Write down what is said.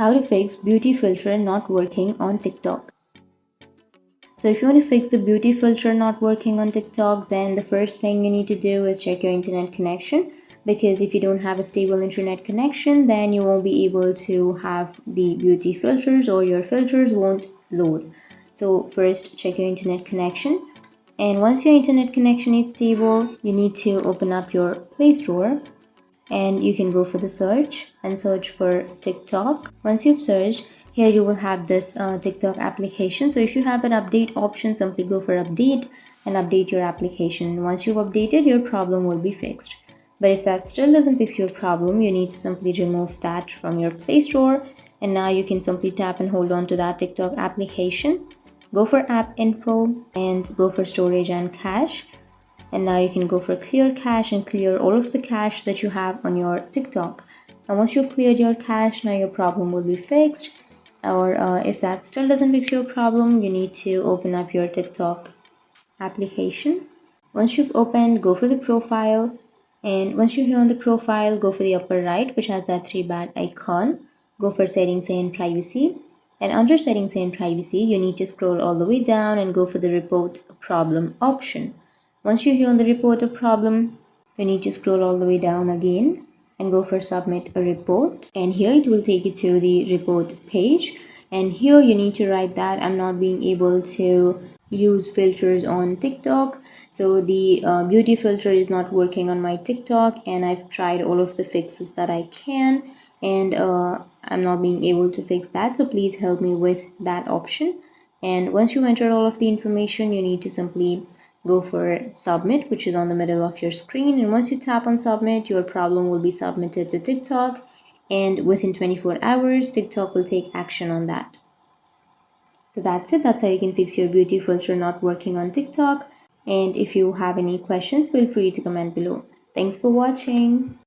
How to fix beauty filter not working on TikTok. So if you want to fix the beauty filter not working on TikTok, then the first thing you need to do is check your internet connection, because if you don't have a stable internet connection, then you won't be able to have the beauty filters, or your filters won't load. So first check your internet connection, and once your internet connection is stable, you need to open up your Play Store, and you can go for the search and search for TikTok. Once you've searched, here you will have this TikTok application. So if you have an update option, simply go for update and update your application. Once you've updated, your problem will be fixed. But if that still doesn't fix your problem, you need to simply remove that from your Play Store, and now you can simply tap and hold on to that TikTok application. Go for app info and go for storage and cache, and now you can go for clear cache and clear all of the cache that you have on your TikTok. And once you've cleared your cache, now your problem will be fixed. Or if that still doesn't fix your problem, you need to open up your TikTok application. Once you've opened, go for the profile, and once you're here on the profile, go for the upper right, which has that three bat icon. Go for settings and privacy, and under settings and privacy, you need to scroll all the way down and go for the report problem option. Once you're here on the report a problem, you need to scroll all the way down again and go for submit a report, and here it will take you to the report page, and here you need to write that I'm not being able to use filters on TikTok. So the beauty filter is not working on my TikTok, and I've tried all of the fixes that I can, and I'm not being able to fix that. So please help me with that option. And once you enter all of the information, you need to simply go for submit, which is on the middle of your screen. And once you tap on submit, your problem will be submitted to TikTok, and within 24 hours, TikTok will take action on that. So that's it. That's how you can fix your beauty filter not working on TikTok. And if you have any questions, feel free to comment below. Thanks for watching.